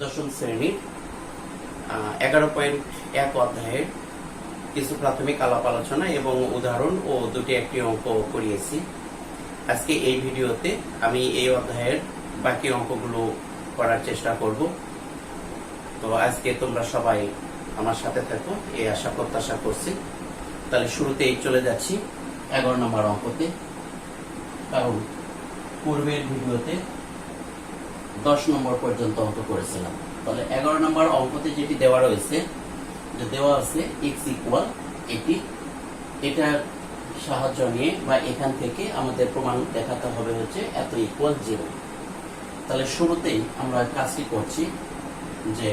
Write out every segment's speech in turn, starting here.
দশম শ্রেণীর 11.1 অধ্যায়ের কিছু প্রাথমিক আলাপ আলোচনা এবং উদাহরণ ও দুটি একটি অঙ্ক করিয়েছি। আজকে এই ভিডিওতে আমি এই অধ্যায়ের বাকি অঙ্কগুলো করার চেষ্টা করব। তো আজকে তোমরা সবাই আমার সাথে থাকো এই আশা প্রত্যাশা করছি। তাহলে শুরুতেই চলে যাচ্ছি 11 নম্বর অঙ্কতে, কারণ পূর্বের ভিডিওতে 10 নম্বর পর্যন্ত অঙ্ক করেছিলাম। তাহলে 11 নম্বর অঙ্কতে যেটি দেওয়া রয়েছে, যে দেওয়া আছে x ইকুয়াল এটি, এটার সাহায্য নিয়ে বা এখান থেকে আমাদের প্রমাণ দেখাতে হবে হচ্ছে এত ইকুয়াল 0। তাহলে শুরুতেই আমরা কাজটি করছি যে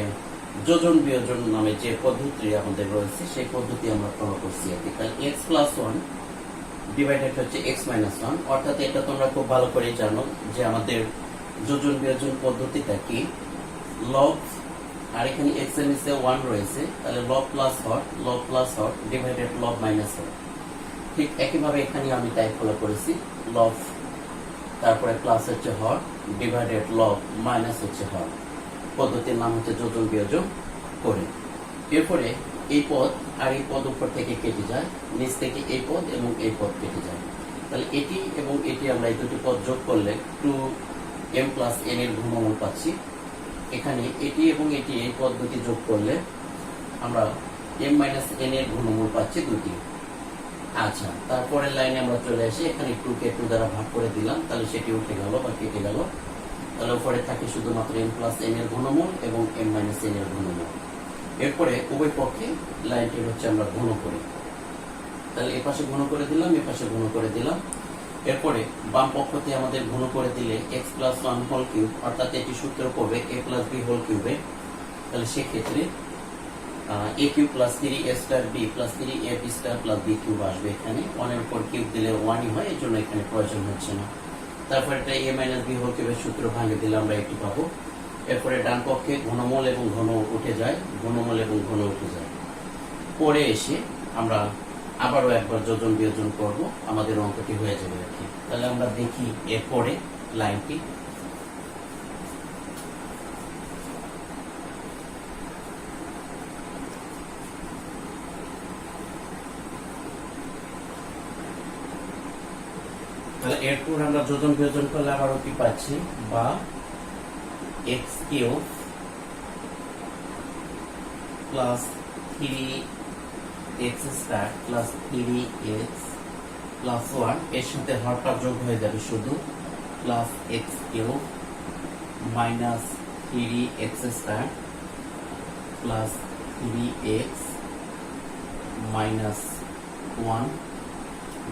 যোজন বিয়োজন নামে যে পদ্ধতি আমাদের রয়েছে সেই পদ্ধতি আমরা ফলো করছি আর কি। তাহলে x প্লাস 1 ডিভাইডেড হচ্ছে x মাইনাস 1, অর্থাৎ এটা তোমরা খুব ভালো করে জানো যে আমাদের যোজন বিয়োজন পদ্ধতিটা কি, লব আর এখানে x এর নিচে 1 রয়েছে, তাহলে লব প্লাস হর ডিভাইডেড লব মাইনাস হর। ঠিক একইভাবে এখানে আমি তাই ফলো করেছি, লব তারপরে প্লাস হচ্ছে হর ডিভাইডেড লব মাইনাস হচ্ছে হর। পদ্ধতির নাম হচ্ছে যোজন বিয়োজন করে। এরপরে এই পদ আর এই পদ উপর থেকে কেটে যায়, নিচ থেকে এই পদ এবং এই পদ কেটে যায়। তাহলে এটি এবং এটি আমরা এই দুটি পদ যোগ করলে 2m প্লাস n এর ঘনমূল পাচ্ছি। এখানে এটি এবং এটি এই পদ দুটি যোগ করলে আমরা m মাইনাস n এর ঘনমূল পাচ্ছি দুটি। আচ্ছা, তারপরের লাইনে আমরা চলে আসি, এখানে 2 কে 2 দ্বারা ভাগ করে দিলাম, তাহলে সেটি উঠে গেল বা কেটে গেল। তাহলে উপরে থাকে শুধুমাত্র m প্লাস n এর ঘনমূল এবং m মাইনাস n এর ঘনমূল। এরপরে উভয় পক্ষে লাইনটি হচ্ছে আমরা ঘন করি, তাহলে এই পাশে ঘন করে দিলাম, এই পাশে ঘন করে দিলাম। এরপরে বাম পক্ষতে আমাদের ঘন করে দিলে x প্লাস 1 হোল কিউব, অর্থাৎ এটি সূত্র পড়বে a প্লাস b হোল কিউবে। তাহলে সেক্ষেত্রে a cube plus 3a star b plus 3ab star plus b cube আসবে। এখানে 1 এর উপর কিউব দিলে 1ই হয়, এই জন্য এখানে প্রয়োজন হচ্ছে না। তারপর এটা a মাইনাস b হোল কিউবের সূত্র ভাঙে দিলে আমরা এটি পাবো। এরপরে ডান পক্ষে ঘনমূল এবং ঘন উঠে যায়, ঘনমূল এবং ঘন উঠে যায়। পরে এসে আমরা আবারও একবার যোজন বিয়োজন করব, আমাদের অঙ্কটি হয়ে যাবে আর কি। তাহলে আমরা দেখি এরপরে লাইনটি। তাহলে এরপর আমরা যোজন বিয়োজন করলে আবারও কি পাচ্ছি, বা x cube plus 3x square plus 3x plus 1 এর সাথে হরটা যোগ হয়ে যাবে শুধু, plus x cube minus 3x square plus 3x minus 1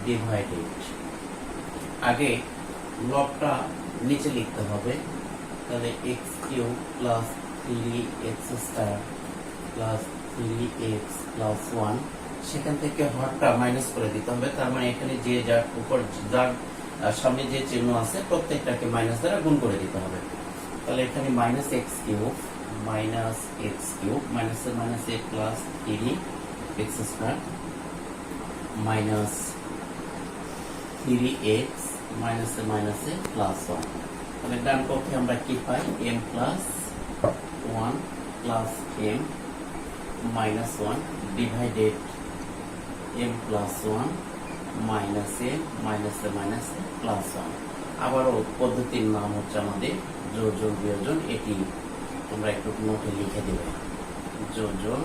divided. আগে লবটা নিচে লিখতে হবে, তাহলে x cube plus 3x square plus 3x plus 1, সেখান থেকে হরটা মাইনাস করে দিতে হবে। তার মানে এখানে যে যার উপর যার সামনে যে চিহ্ন আছে প্রত্যেকটাকে মাইনাস দ্বারা গুণ করে দিতে হবে। তাহলে এখানে minus X cube minus A plus 3x square minus 3x minus A plus 1। তাহলে ডান পক্ষে আমরা কি পাই, m plus 1 plus m minus 1 divided m plus 1 minus A plus 1। আবারও পদ্ধতির নাম হচ্ছে আমাদের যোজন বিয়োজন, এটি তোমরা একটু নোটে লিখে দেবে, যোজন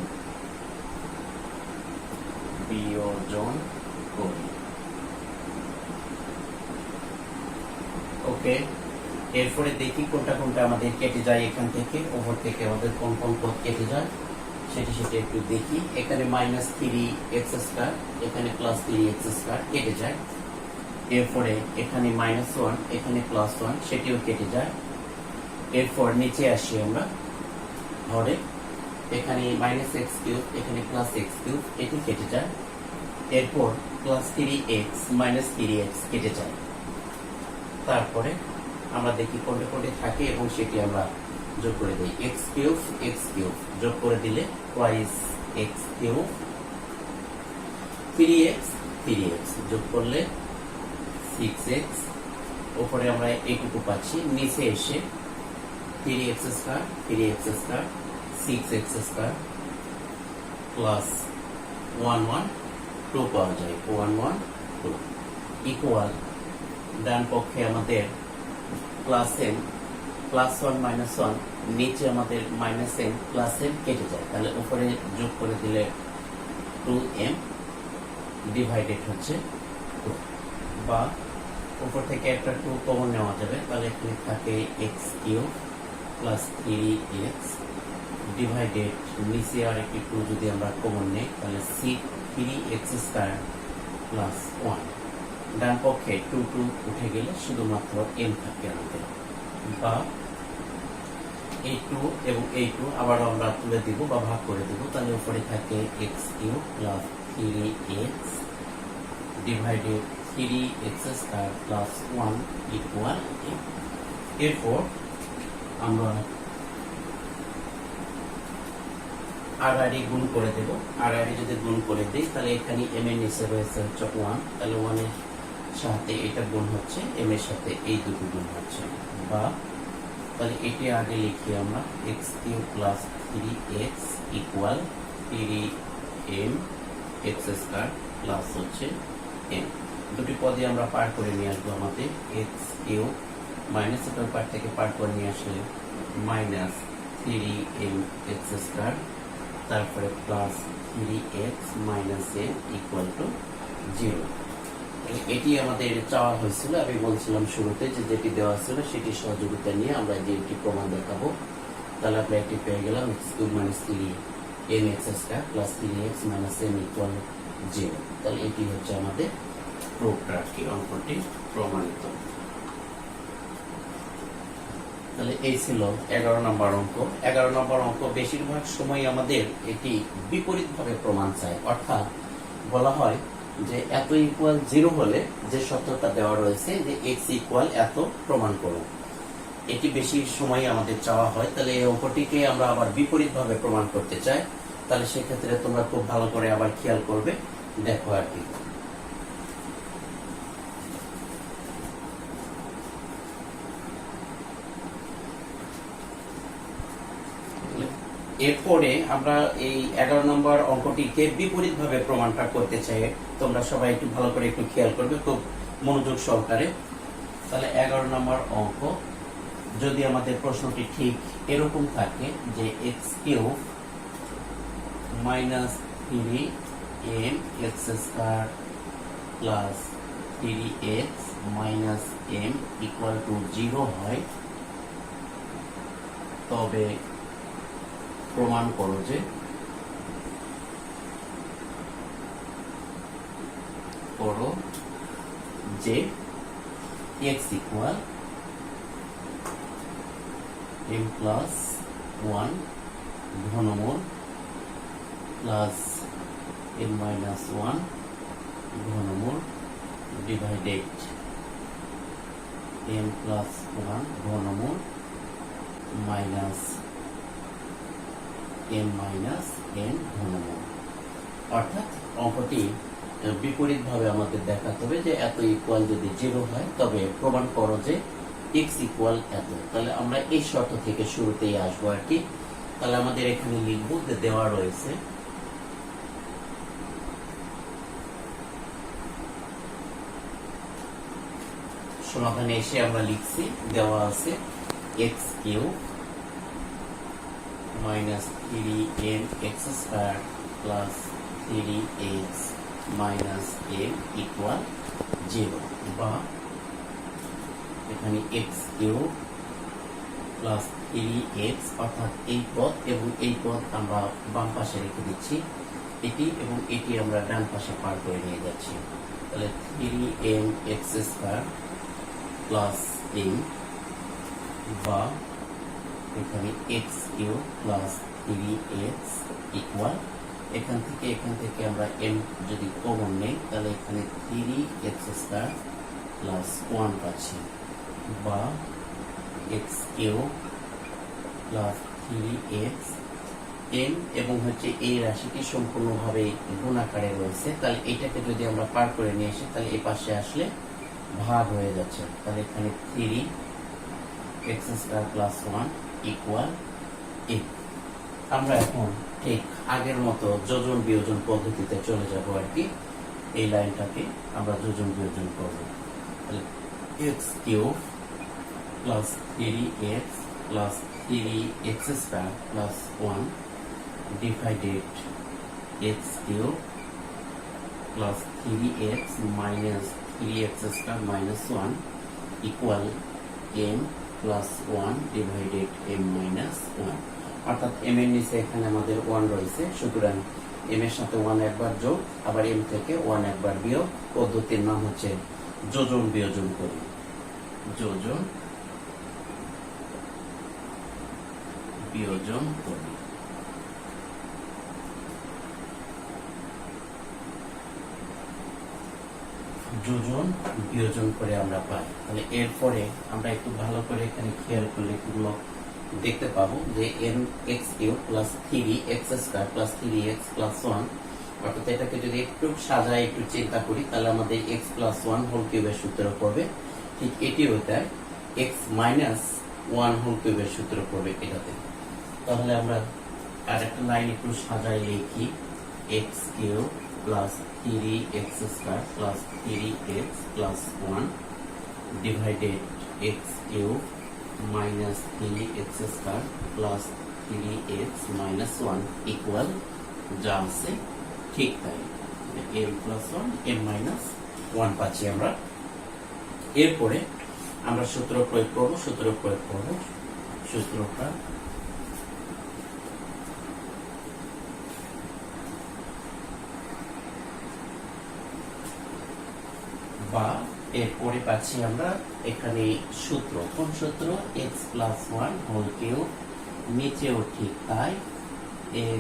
বিয়োজন করি। ওকে, এরপরে দেখি কোনটা কোনটা আমাদের কেটে যায়, এখান থেকে ওপর থেকে আমাদের কোন কোন পদ কেটে যায় সেটি একটু দেখি। এখানে মাইনাস 3x স্কয়ার, এখানে প্লাস 3x স্কয়ার কেটে যায়। এরপরে এখানে মাইনাস 1, এখানে প্লাস 1 সেটিও কেটে যায়। এরপর নিচে আসি আমরা হরে, এখানে মাইনাস x কিউব, এখানে প্লাস x কিউব, এটি কেটে যায়। এরপর প্লাস 3x মাইনাস 3x কেটে যায়। তারপরে আমরা দেখি কোনটা কোনটা থাকে এবং সেটি আমরা যোগ করে দিই, x কিউব যোগ করে দিলে টুয়াইস x কিউব, 3x যোগ করলে 6x, উপরে আমরা এইটুকু পাচ্ছি। নিচে এসে 3x square 3x square 6x square plus 1 1 2 পাওয়া যায় 1 1 2 ইকুয়াল ডান পক্ষে আমাদের প্লাস m প্লাস 1 মাইনাস 1 নিচে আমাদের মাইনাস m প্লাস m কেটে যায়, তাহলে উপরে যোগ করে দিলে 2m ডিভাইডেড হচ্ছে 2, বা উপর থেকে একটা 2 কমন নেওয়া যাবে, তাহলে এখানে থাকে x cube plus 3x divided নিচে আর একটি 2 যদি আমরা কমন নেই তাহলে 3x স্কয়ার প্লাস 1, ডান পক্ষে 2 2 উঠে গেলে শুধুমাত্র m থাকে আমাদের, বা এই 2 এবং এই 2 আবার আমরা তুলে দিব বা ভাগ করে দিব, তাহলে উপরে থাকে x cube plus 3x divided 3x square plus 1 equal m। এরপর আমরা আর গুণ করে দেব, আর যদি গুণ করে দিই তাহলে এখানে m এর নিচে রয়েছে হচ্ছে 1, তাহলে 1 এর সাথে এটা গুণ হচ্ছে, m এর সাথে এই দুটো গুণ হচ্ছে, বা তাহলে এটি আগে লিখি আমরা x cube plus 3x equal 3m x square plus হচ্ছে m। দুটি পদে আমরা পার করে নিয়ে আসবো, আমাদের x কিউব মাইনাস এর পার থেকে পার করে নিয়ে আসলে মাইনাস 3m x স্কয়ার, তারপরে plus 3x minus m equal to 0। এটি আমাদের চাওয়া হয়েছিল, আমি বলছিলাম শুরুতে যে যেটি দেওয়া ছিল সেটি সহযোগিতা নিয়ে আমরা যে একটি প্রমাণ দেখাবো, তাহলে আমরা একটি পেয়ে গেলাম x cube minus 3m x square plus 3x minus m equal 0। তাহলে এটি হচ্ছে আমাদের প্রুফটা, কি অঙ্কটি প্রমাণিত। তাহলে এই ছিল 11 নম্বর অঙ্ক। 11 নম্বর অঙ্ক বেশিরভাগ সময় আমাদের এটি বিপরীতভাবে প্রমাণ চায়, অর্থাৎ বলা হয় যে এত ইকুয়াল 0 হলে যে সত্যতা দেওয়া রয়েছে যে x ইকুয়াল এত প্রমাণ করো, এটি বেশি সময় আমাদের চাওয়া হয়। তাহলে এই অঙ্কটিকে আমরা আবার বিপরীতভাবে প্রমাণ করতে চাই, তাহলে সেক্ষেত্রে তোমরা খুব ভালো করে আবার খেয়াল করবে, দেখো আর কি। এরপরে আমরা এই 11 নম্বর অঙ্কটিকে বিপরীতভাবে প্রমাণটা করতে চাই, তোমরা সবাই একটু ভালো করে একটু খেয়াল করবে খুব মনোযোগ সহকারে। তাহলে 11 নম্বর অঙ্ক, যদি আমাদের প্রশ্নটি ঠিক এরকম থাকে যে x cube minus 3m x square plus 3x minus m equal to 0 হয়, তবে প্রমাণ করো যে x ইকুয়াল m প্লাস 1 ঘনমূল প্লাস m মাইনাস 1 ঘনমূল ডিভাইডেড m প্লাস 1 ঘনমূল মাইনাস m মাইনাস n ঘনমূল। অর্থাৎ অঙ্কটি বিপরীতভাবে আমাদের দেখাতে হবে যে এত ইকুয়াল যদি 0 হয় তবে প্রমাণ করো যে x ইকুয়াল এত। তাহলে আমরা এই শর্ত থেকে শুরুতেই আসবো আর কি। তাহলে আমাদের এখানে লিখব যে দেওয়া রয়েছে সমাধানে এসে আমরা লিখছি, দেওয়া আছে x cube minus 3m x square plus 3x minus m equal 0, বা এখানে x কিউব প্লাস 3x, অর্থাৎ এই পদ এবং এই পদ আমরা বাম পাশে রেখে দিচ্ছি, এটি এবং এটি আমরা ডান পাশে পার করে নিয়ে যাচ্ছি। তাহলে 3m x square plus m, বা এখানে x cube plus 3x equal, এখান থেকে আমরা m যদি কমন নেই তাহলে এখানে 3x স্কয়ার প্লাস 1 পাচ্ছি, বা x cube plus 3x m এবং হচ্ছে এই রাশিটি সম্পূর্ণভাবে গুণ আকারে রয়েছে। তাহলে এটাকে যদি আমরা পার করে নিয়ে আসি তাহলে এই পাশে আসলে ভাগ হয়ে যাচ্ছে, তাহলে এখানে 3x স্কয়ার প্লাস 1 ইকুয়াল এ। আমরা এখন ঠিক আগের মতো যোজন বিয়োজন পদ্ধতিতে চলে যাব আর কি। এই লাইনটাকে আমরা যোজন বিয়োজন করব। তাহলে x cube plus 3x plus 3x square plus 1 divided x cube plus 3x minus 3x square minus 1 equal m plus 1 divided m minus 1। অর্থাৎ m এর নিচে এখানে আমাদের 1 রয়েছে, সুতরাং m এর সাথে 1 একবার যোগ, আবার m থেকে 1 একবার বিয়োগ। পদ্ধতির নাম হচ্ছে যোজন বিয়োজন করি। যোজন বিয়োজন করি। যোজন বিয়োজন করে আমরা পাই। তাহলে এরপরে আমরা একটু ভালো করে এখানে খেয়াল করলে এগুলো দেখতে পাবো যে n x cube plus 3x square plus 3x plus 1, অর্থাৎ এটাকে যদি একটু সাজায় একটু চিন্তা করি তাহলে আমাদের x প্লাস 1 হোল কিউবের সূত্র পড়বে। ঠিক এটিও তাই, x মাইনাস 1 হোল কিউবের সূত্র পড়বে এটাতে। তাহলে আমরা আরেকটা লাইন একটু সাজায় লিখি, x cube plus 3x square plus 3x plus 1 divided x cube minus 3x square plus 3x minus 1 equal যা আছে ঠিক তাই, m প্লাস 1 m মাইনাস 1 পাচ্ছি আমরা। এরপরে আমরা সূত্র প্রয়োগ করব। সূত্রটা বা এরপরে পাচ্ছি আমরা এখানে সূত্র। কোন সূত্র? x প্লাস 1 হোল কিউব, নিচেও ঠিক তাই,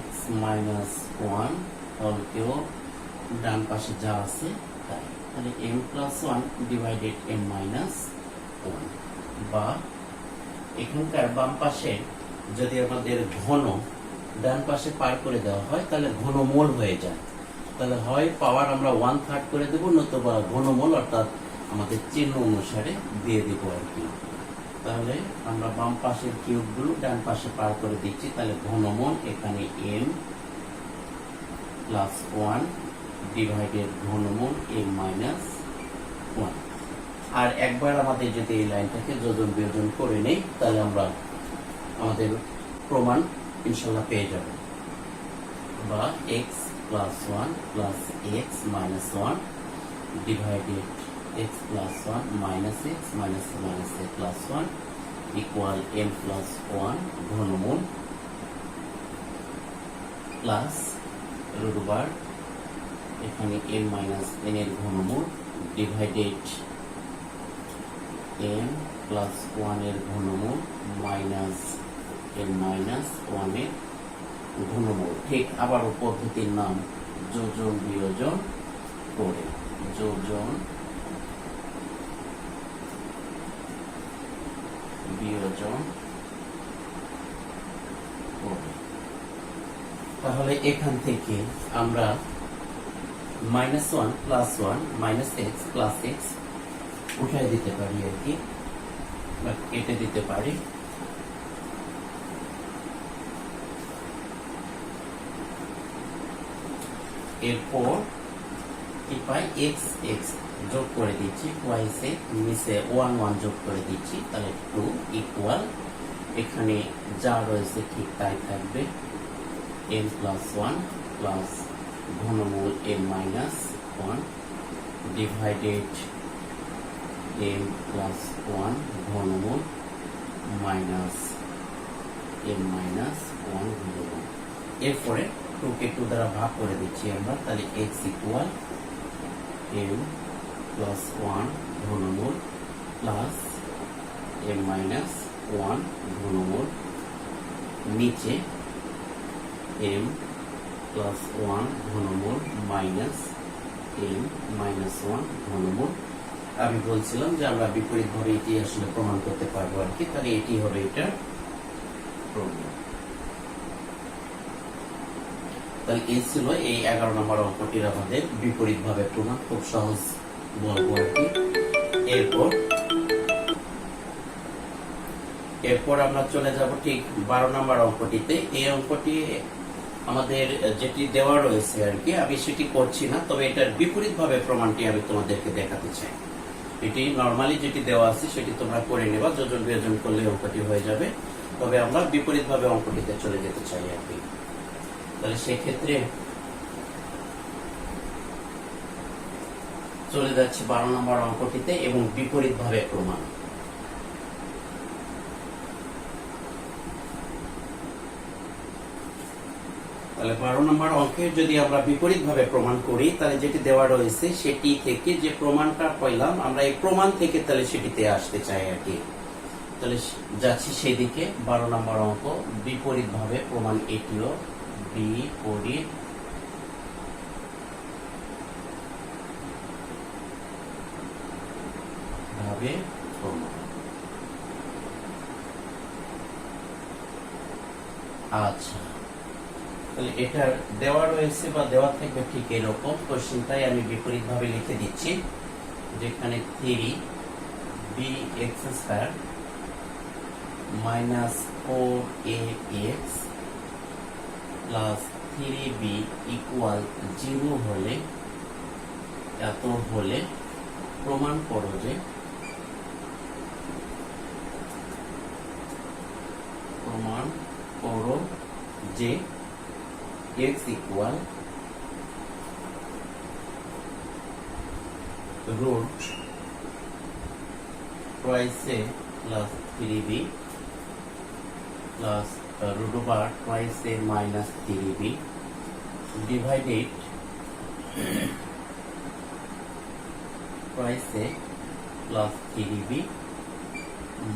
x মাইনাস 1 হোল কিউব, ডান পাশে যা আছে তাই। তাহলে m plus 1 divided m minus 1, বা এখানকার বাম পাশে যদি আমাদের ঘন ডান পাশে পার করে দেওয়া হয় তাহলে ঘনমূল হয়ে যায়। তাহলে হয় পাওয়ার আমরা 1/3 করে দেবো, নতুবা ঘনমূল অর্থাৎ আমাদের চিহ্ন অনুসারে দিয়ে দেব আর কি। তাহলে আমরা বাম পাশের কিউবগুলো ডান পাশে পার করে দিচ্ছি। তাহলে ঘনমূল এখানে m প্লাস 1 ডিভাইডেড ঘনমূল m মাইনাস 1। আর একবার আমাদের যদি এই লাইনটাকে যোজন বিয়োজন করে নেই তাহলে আমরা আমাদের প্রমাণ ইনশাল্লাহ পেয়ে যাব। বা x plus 1 plus x minus 1 divided x plus 1 minus x minus minus x plus 1 equal m plus 1 ঘনমূল প্লাস রুট ওভার এখানে m মাইনাস n এর ঘনমূল ডিভাইডেড m প্লাস 1 এর ঘনমূল মাইনাস m মাইনাস 1 এর ঘনমূল। ঠিক আবারও পদ্ধতির নাম যোজন বিয়োজন করে। যোজন বিয়োজন করে। তাহলে এখান থেকে আমরা -1 plus 1 minus x plus x উঠাই দিতে পারি আর কি, বা কেটে দিতে পারি। এরপর কি পাই? x x যোগ করে দিচ্ছি, y এ নিচে 1 1 যোগ করে দিচ্ছি, তাহলে 2 ইকুয়াল এখানে যা রয়েছে ঠিক তাই থাকবে, m প্লাস 1 প্লাস ঘনমূল m minus 1 divided m plus 1 ঘনমূল মাইনাস m মাইনাস 1 ঘনমূল। এরপরে 2 কে 2 দ্বারা ভাগ করে দিচ্ছি আমরা, তাহলে x ইকুয়াল m প্লাস 1 ঘনমূল প্লাস m মাইনাস 1 ঘনমূল, নিচে m প্লাস 1 ঘনমূল মাইনাস m মাইনাস 1 ঘনমূল। আমি বলছিলাম যে আমরা বিপরীত ভাবে এটি আসলে প্রমাণ করতে পারবো আর কি। তাহলে এটি হবে এটা প্রমাণ। তাহলে এই ছিল এই 11 নম্বর অঙ্কটির আমাদের বিপরীত ভাবে প্রমাণ। খুব সহজ বলবো আর কি। এরপর আমরা চলে যাব ঠিক 12 নম্বর অঙ্কটিতে। এই অঙ্কটি আমাদের যেটি দেওয়া রয়েছে আর কি, আমি সেটি করছি না, তবে এটার বিপরীত ভাবে প্রমাণটি আমি তোমাদেরকে দেখাতে চাই। এটি নরমালি যেটি দেওয়া আছে সেটি তোমরা করে নেবা, যোজন বিয়োজন করলে অঙ্কটি হয়ে যাবে, তবে আমরা বিপরীত ভাবে অঙ্কটিতে চলে যেতে চাই আর কি। তাহলে সেক্ষেত্রে চলে যাচ্ছে 12 নম্বর অঙ্কটিতে এবং বিপরীত ভাবে প্রমাণ। তাহলে 12 নম্বর অঙ্কের যদি আমরা বিপরীত ভাবে প্রমাণ করি, তাহলে যেটি দেওয়া রয়েছে সেটি থেকে যে প্রমাণটা পাইলাম, আমরা এই প্রমাণ থেকে তাহলে সেটিতে আসতে চাই আর কি। তাহলে যাচ্ছি সেদিকে। 12 নম্বর অঙ্ক বিপরীত ভাবে প্রমাণ, এটিও বিপরীত ভাবে প্রমাণ। আচ্ছা, তাহলে এটা দেওয়া রয়েছে বা দেওয়া থাকবে ঠিক এরকম। কোশ্চেনটাই আমি বিপরীত ভাবে লিখে দিচ্ছি, যেখানে 3bx² minus 4ax plus 3b equal 0 হলে, এত হলে প্রমাণ করো যে x equal root twice a plus 3b plus root over twice a minus 3b divided twice a plus 3b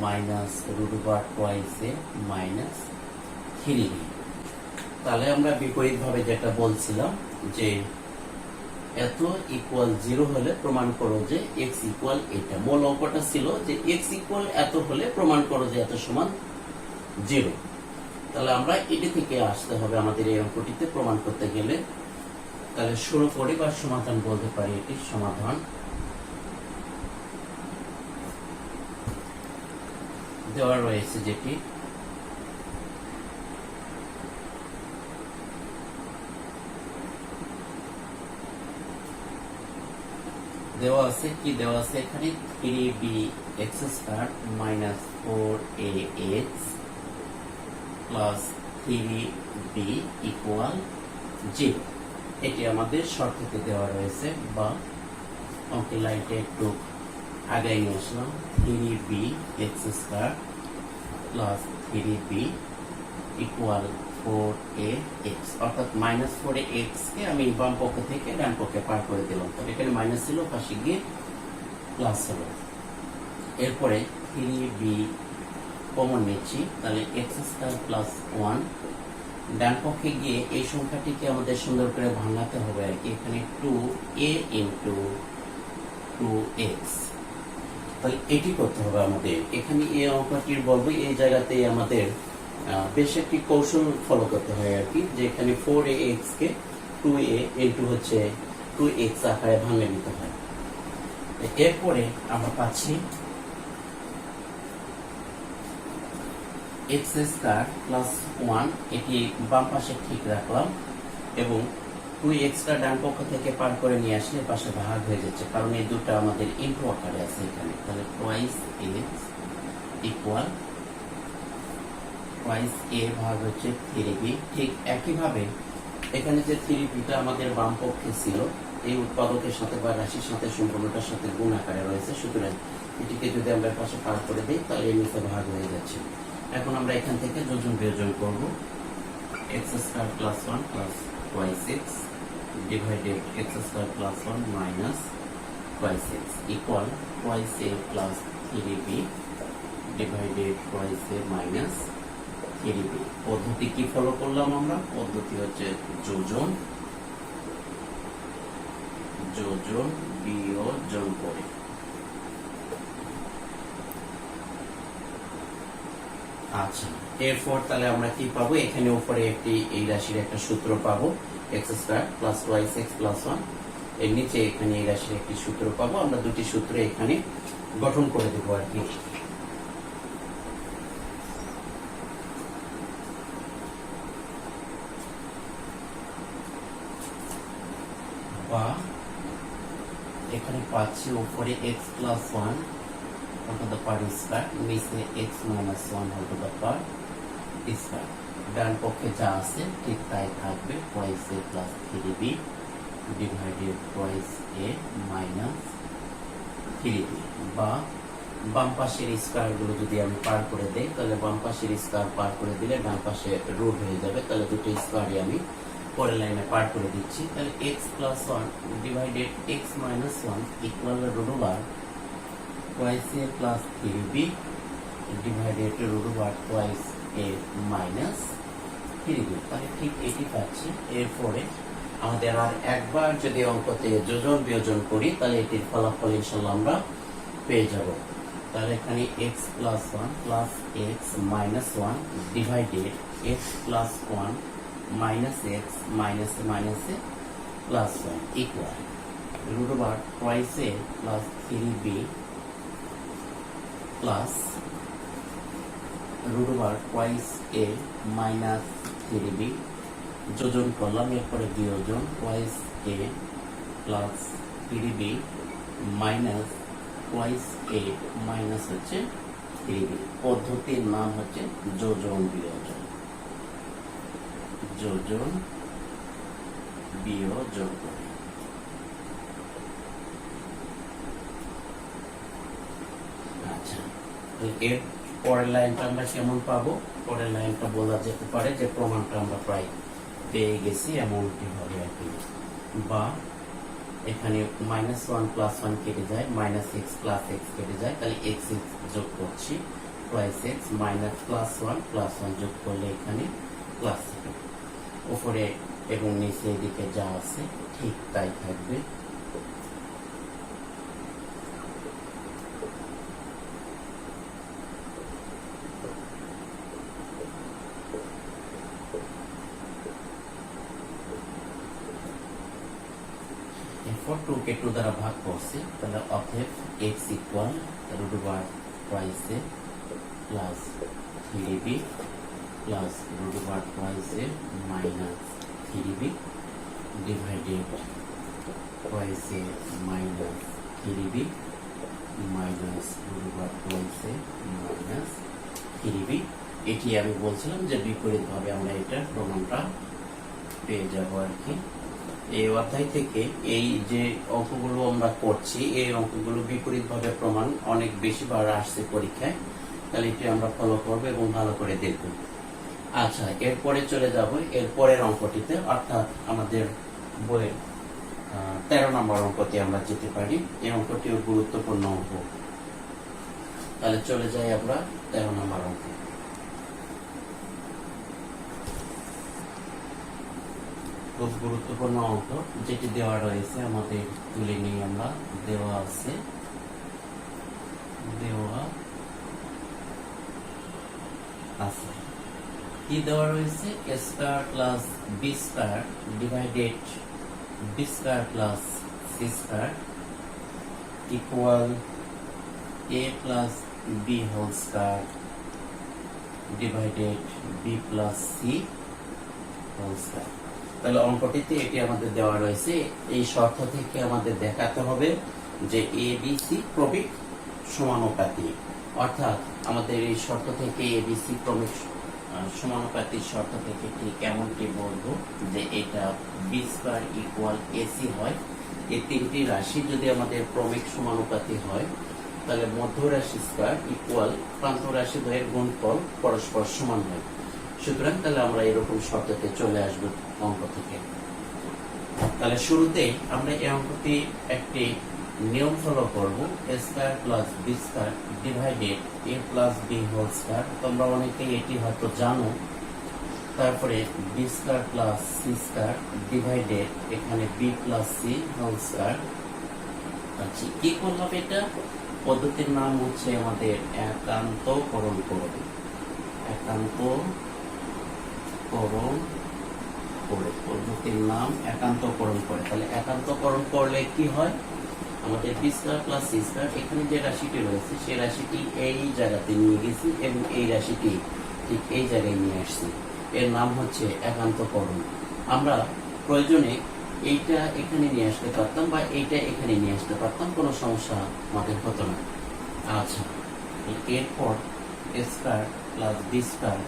minus root over twice a minus 3b। তাহলে আমরা বিপরীত ভাবে যেটা বলছিলাম যে এত ইকুয়াল 0 হলে প্রমাণ করো যে x ইকুয়াল এটা। মূল অঙ্কটা ছিল যে x ইকুয়াল এত হলে প্রমাণ করো যে এত সমান 0। তাহলে আমরা এটি থেকে আসতে হবে আমাদের এই অঙ্কটিতে প্রমাণ করতে গেলে। তাহলে শুরু করি বা সমাধান বলতে পারি, এটি সমাধান। দেওয়া রয়েছে যেটি দেওয়া আছে, কি দেওয়া আছে এখানে 3bx² minus 4ax plus 3b equal 0। এটি আমাদের শর্ততে দেওয়া রয়েছে, বা অঙ্কের লাইনটা একটু আগে নিয়ে আসলাম। 3bx² plus 3b equal 4ax, অর্থাৎ মাইনাস 4ax কে আমি বাম পক্ষ থেকে ডান পক্ষে পার করে দিলাম। তাহলে এখানে মাইনাস ছিল, পাশে গিয়ে প্লাস হলো। এরপরে 3b কমন নিচ্ছি, তাহলে x² প্লাস 1 ডান পক্ষে গিয়ে এই সংখ্যাটিকে আমাদের সুন্দর করে ভাঙাতে হবে আর কি। এখানে 2a ইন্টু 2x, তাহলে এটি করতে হবে আমাদের। এখানে এই অঙ্কটির বলবো এই জায়গাতে আমাদের বেশ একটি কৌশল ফলো করতে হয় আর কি, যে এখানে 4ax কে 2a ইন্টু হচ্ছে 2x আকারে ভাঙে নিতে হয়। এরপরে আমরা পাচ্ছি x² প্লাস 1, এটি বাম পাশে ঠিক রাখলাম এবং 2x টা ডান পক্ষ থেকে পার করে নিয়ে আসলে পাশে ভাগ হয়ে যাচ্ছে, কারণ এই দুটো আমাদের ইনটু আকারে আছে এখানে। তাহলে twice x equal twice a ভাগ হচ্ছে 3b। ঠিক একইভাবে এখানে যে 3b টা আমাদের বাম পক্ষে ছিল, এই উৎপাদকের সাথে বা রাশির সাথে সম্পূর্ণটার সাথে গুণ আকারে রয়েছে, সুতরাং এটিকে যদি আমরা পাশে পার করে দিই তাহলে এর নিচে ভাগ হয়ে যাচ্ছে। এখন আমরা এখান থেকে যোজন বিয়োজন করব। x² plus 1 plus twice x divided x² plus 1 minus twice x equal twice a plus 3b divided twice a minus 3b। পদ্ধতি কি ফলো করলাম আমরা? পদ্ধতি হচ্ছে যোজন যোজন বিয়োজন করে। আচ্ছা, এরপর তাহলে আমরা কি পাবো? এখানে উপরে একটি এই রাশির একটা সূত্র পাবো, x² plus twice x plus 1। এর নিচে এখানে এই রাশির একটি সূত্র পাবো। আমরা দুটি সূত্র এখানে গঠন করে দেবো আর কি। বা এখানে পাচ্ছি উপরে x plus one whole to the power square, নিচে x minus one whole to the power square. ডান পক্ষে যা আছে ঠিক তাই থাকবে, twice a plus 3b divided twice a minus 3b। বা বাম পাশের স্কয়ার গুলো যদি আমি পার করে দেই, তাহলে বাম পাশের স্কয়ার পার করে দিলে ডান পাশে রুট হয়ে যাবে, তাহলে দুটো স্কয়ারই আমি পরের লাইনে পার করে দিচ্ছি। তাহলে x plus one divided x minus one equal root over twice a plus 3b divided root over twice a minus 3b। তাহলে ঠিক এটি পাচ্ছি। এরপরে আমাদের আর একবার যদি অঙ্কতে যোজন বিয়োজন করি, তাহলে এটির ফলাফল ইনশাআল্লাহ আমরা পেয়ে যাব। তাহলে এখানে x plus one plus x minus one divided x plus one minus x মাইনাসে মাইনাসে plus one equal root over twice a plus 3b plus root over twice a minus 3b। যোজন করলাম, এরপরে বিয়োজন twice a plus 3b minus twice a minus হচ্ছে 3b। পদ্ধতির নাম হচ্ছে যোজন বিয়োজন, যোজন বিয়োজন। আচ্ছা, এর পরের লাইনটা আমরা কেমন পাবো? পরের লাইনটা বলা যেতে পারে যে প্রমাণটা আমরা প্রায় পেয়ে গেছি এমনটি হবে আর কি। বা এখানে মাইনাস ওয়ান প্লাস ওয়ান কেটে যায়, মাইনাস এক্স প্লাস এক্স কেটে যায়, তাহলে এক্স এক্স যোগ করছি, plus x minus plus one যোগ করলে এখানে প্লাস উপরে এবং নিচে এদিকে যা আছে ঠিক তাই থাকবে। এরপর 2 কে 2 দ্বারা ভাগ করছি, তাহলে অতএব x equal root over twice a plus 3b plus root over twice a minus 3b divided twice a minus 3b minus root over twice a minus 3b। এটি আমি বলছিলাম যে বিপরীত ভাবে আমরা এটার প্রমাণটা পেয়ে যাব আর কি। এই অধ্যায় থেকে এই যে অঙ্কগুলো আমরা করছি, এই অঙ্কগুলো বিপরীত ভাবে প্রমাণ অনেক বেশি বার আসছে পরীক্ষায়, তাহলে এটি আমরা ফলো করবো এবং ভালো করে দেখব। আচ্ছা, এরপরে চলে যাব এর পরের অঙ্কটিতে, অর্থাৎ আমাদের বইয়ের 13 নম্বর অঙ্কতে আমরা যেতে পারি। এই অঙ্কটিও গুরুত্বপূর্ণ অঙ্ক। তাহলে চলে যাই আমরা 13 নম্বর অঙ্ক। খুব গুরুত্বপূর্ণ অঙ্ক, যেটি দেওয়া রয়েছে আমাদের তুলে নিই আমরা। দেওয়া আছে, কি দেওয়া রয়েছে? a square plus b square divided b square plus c square equal a plus b whole square divided b plus c whole square. তাহলে অঙ্কটিতে এটি আমাদের দেওয়া রয়েছে। এই শর্ত থেকে আমাদের দেখাতে হবে যে এ বি সি ক্রমিক সমানুপাতি, অর্থাৎ আমাদের এই শর্ত থেকে এ বি সি ক্রমিক সমানুপাতির শর্ত থেকে ঠিক এমনটি বলবো যে এটা বি স্কয়ার ইকুয়াল এসি হয়। এই তিনটি রাশি যদি আমাদের ক্রমিক সমানুপাতি হয়, তাহলে মধ্য রাশি স্কয়ার ইকুয়াল প্রান্ত রাশি দ্বয়ের গুণফল পরস্পর সমান হয়। সুতরাং তাহলে আমরা এরকম শর্ততে চলে আসবো অঙ্ক থেকে। তাহলে শুরুতেই আমরা এই অঙ্কটি একটি নিয়ম ফলো করবো, a square plus B square divided a plus B whole square. তোমরা অনেকেই এটি হয়তো জানো। তারপরে B square plus C square divided এখানে B plus C whole square. আচ্ছা, কি করলাম? এটা পদ্ধতির নাম হচ্ছে আমাদের একান্তকরণ করণ। পদ্ধতির নাম একান্তকরণ করে। তাহলে একান্তকরণ করলে কি হয়? আমাদের B square plus C square, এখানে যে রাশিটি রয়েছে সেই রাশিটি এই জায়গাতে নিয়ে গেছি এবং এই রাশিটি ঠিক এই জায়গায় নিয়ে আসছি। এর নাম হচ্ছে একান্তকরণ। আমরা প্রয়োজনে এইটা এখানে নিয়ে আসতে পারতাম বা এইটা এখানে নিয়ে আসতে পারতাম, কোনো সমস্যা আমাদের হতো না। আচ্ছা, এরপর A square plus B square,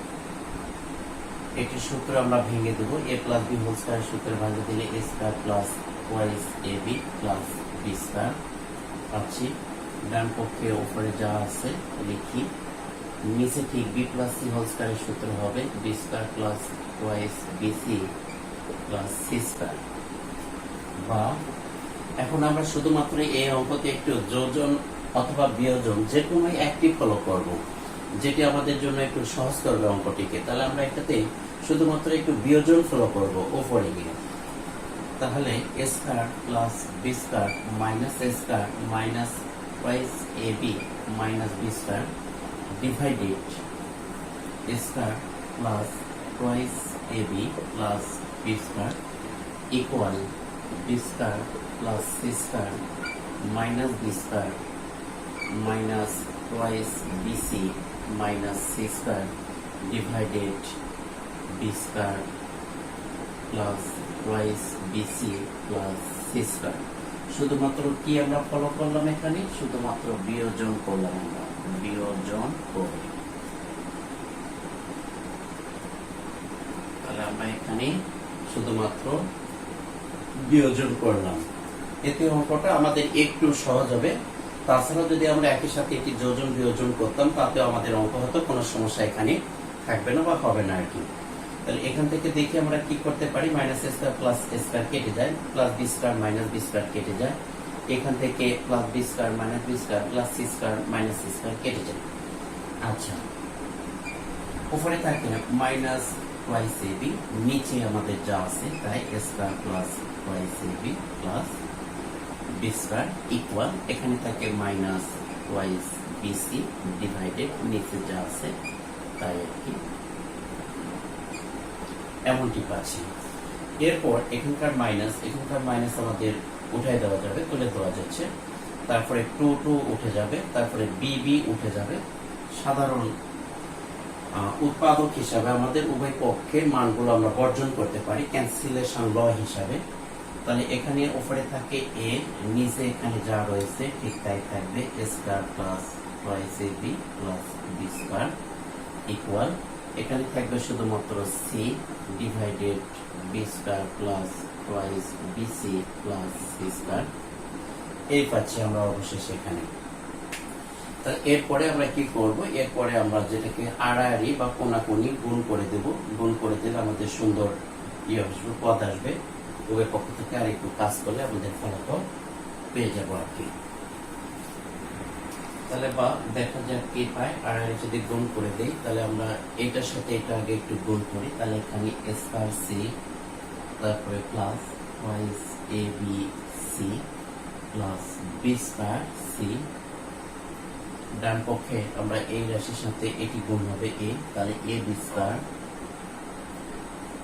এটির সূত্র আমরা ভেঙে দেবো। A plus B whole square সূত্রে ভাঙে দিলে A square plus twice A B plus B square পাচ্ছি। ডান পক্ষে উপরে যা আছে লিখি, নিচে ঠিক বি প্লাস সি হোল স্কয়ারের সূত্র হবে B square plus twice B C plus C square. বা এখন আমরা শুধুমাত্র এই অঙ্কতে একটু যোজন অথবা বিয়োজন যে কোনো একটি ফলো করব, যেটি আমাদের জন্য একটু সহজ করবে অঙ্কটিকে। তাহলে আমরা এটাতে শুধুমাত্র একটু বিয়োজন ফলো করব উপরে গিয়ে। তাহলে A square plus B square minus A square minus twice A B minus B square divided A square plus twice A B plus B square equal B square plus C square minus B square minus twice B C minus C square divided B square plus twice B C plus C square. শুধুমাত্র কি আমরা follow করলাম এখানে? শুধুমাত্র বিয়োজন করলাম, আমরা বিয়োজন করি। তাহলে আমরা এখানে শুধুমাত্র বিয়োজন করলাম, এতে অঙ্কটা আমাদের একটু সহজ হবে। তাছাড়া যদি আমরা একই সাথে একটি যোজন বিয়োজন করতাম তাতেও আমাদের অঙ্ক হতো, কোনো সমস্যা এখানে থাকবে না বা হবে না আর কি। তাহলে এখান থেকে দেখি আমরা কি করতে পারি, minus A square plus A square কেটে যায়, plus B square minus B square কেটে যায়, এখান থেকে plus B square minus B square plus C square minus C square কেটে যায়। আচ্ছা, উপরে থাকে মাইনাস ওয়াইস এ বি, নিচে আমাদের যা আছে তাই A square plus twice A B plus B square equal, এখানে থাকে minus twice B C divided নিচে যা আছে তাই আর কি, এমনটি পাচ্ছি। এরপর এখানকার মাইনাস আমাদের উঠাই দেওয়া যাবে, তুলে দেওয়া যাচ্ছে। তারপরে টু টু উঠে যাবে, তারপরে বি বি উঠে যাবে। সাধারণ উৎপাদক হিসাবে আমাদের উভয় পক্ষের মানগুলো আমরা বর্জন করতে পারি ক্যান্সেলেশন ল হিসাবে। তাহলে এখানে উপরে থাকে এ, নিচে এখানে যা রয়েছে ঠিক তাই থাকবে A square plus twice A B plus B square equal, এখানে থাকবে শুধুমাত্র C divided B square plus twice B C plus C square, এই পাচ্ছি আমরা অবশেষে এখানে। এরপরে আমরা কি করব, এরপরে আমরা যেটাকে আড়াআড়ি বা কোনাকুনি গুণ করে দেব, গুণ করে দিলে আমাদের সুন্দর আসবে, পদ আসবে। উভয় পক্ষ থেকে আর একটু কাজ করলে আমাদের ফলাফল পেয়ে যাবো আর কি। তাহলে বা দেখা যাক কি পাই, আড়াআড়ি যদি গুণ করে দেই তাহলে আমরা এটার সাথে এটা আগে একটু গুণ করি। তাহলে এখানে এ স্কয়ার সি, তারপরে plus twice A B C plus B square C, ডান পক্ষে আমরা এই রাশির সাথে এটি গুণ হবে এ, তাহলে এ B square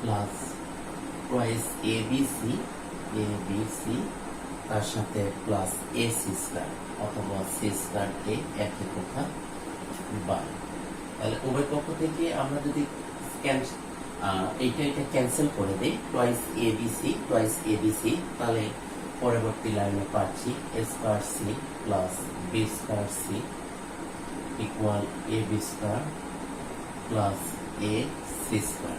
plus twice A B C তার সাথে প্লাস এ সি স্কয়ার অথবা সি স্কয়ার এ, একই কথা বা। তাহলে উভয় পক্ষ থেকে আমরা যদি এইটা ক্যান্সেল করে দেই, টোয়াইস এ বি সি, তাহলে পরবর্তী লাইনে পাচ্ছি A square C plus B square C equal A B square plus A C square.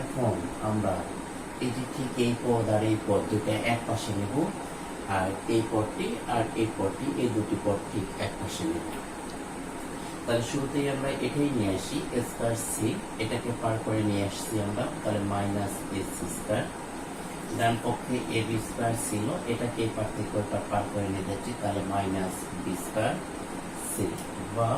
এখন আমরা এই যে ঠিক এই পদ আর এই পদ দুটা এক পাশে নেব, আর এই পদটি আর এই পদটি, এই দুটি পদ ঠিক এক পাশে নেব। তাহলে শুরুতেই আমরা এটাই নিয়ে আসি এ স্কয়ার সি, এটাকে পার করে নিয়ে আসছি আমরা, তাহলে মাইনাস এ সি স্কয়ার। ডান পক্ষে এ বি স্কয়ার ছিল, এটাকে এই পার থেকে ওই পার করে নিয়ে যাচ্ছি, তাহলে মাইনাস বি স্কয়ার সি। বা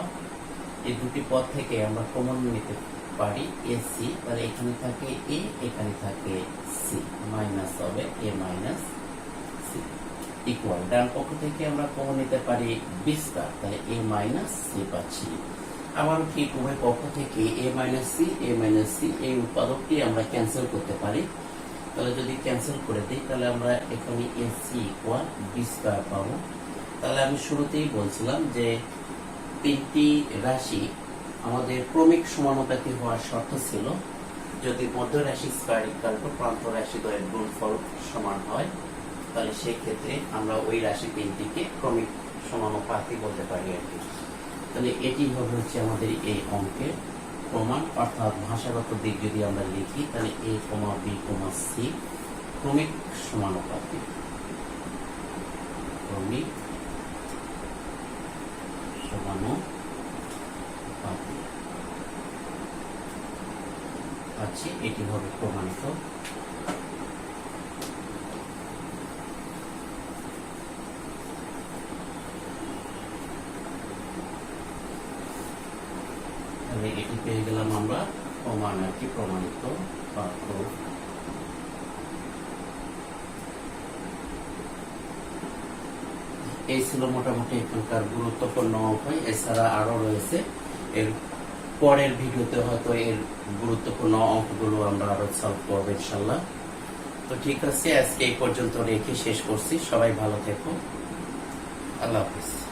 এই দুটি পদ থেকে আমরা কমন নিতে পারি এ সি, তাহলে এখানে থাকে এ, এখানে থাকে সি, মাইনাস হবে এ মাইনাস সি ইকুয়াল, ডান পক্ষ থেকে আমরা কমন নিতে পারি বি স্কয়ার, তাহলে এ মাইনাস সি পাচ্ছি। আবার ঠিক উভয় পক্ষ থেকে এ মাইনাস সি এই উৎপাদকটি আমরা ক্যান্সেল করতে পারি। তাহলে যদি ক্যান্সেল করে দিই তাহলে আমরা এখানে A C equal B square পাবো। তাহলে আমি শুরুতেই বলছিলাম যে তিনটি রাশি আমাদের ক্রমিক সমানুপাতি হওয়ার শর্ত ছিল, যদি মধ্য রাশি স্কয়ার ইকুয়াল টু প্রান্ত রাশি দ্বয়ের গুণফল সমান হয়, তাহলে সেই ক্ষেত্রে আমরা ওই রাশি তিনটিকে ক্রমিক সমানুপাতি বলতে পারি আর কি। তাহলে এটি হবে হচ্ছে আমাদের এই অঙ্কের প্রমাণ, অর্থাৎ ভাষাগত দিক যদি আমরা লিখি তাহলে a, b, c ক্রমিক সমানুপাতি, ক্রমিক সমানুপাতি আছে, এটি হবে প্রমাণিত। তাহলে এটি পেয়ে গেলাম আমরা প্রমাণ আর কি, প্রমাণিত বা proof। এই ছিল মোটামুটি এখানকার গুরুত্বপূর্ণ অঙ্ক। এছাড়া আরো রয়েছে, এর পরের ভিডিওতে হয়তো এর গুরুত্বপূর্ণ অঙ্কগুলো আমরা আরো সলভ করবো ইনশাল্লাহ। তো ঠিক আছে, আজকে এই পর্যন্ত রেখে শেষ করছি। সবাই ভালো থেকো, আল্লাহ হাফিজ।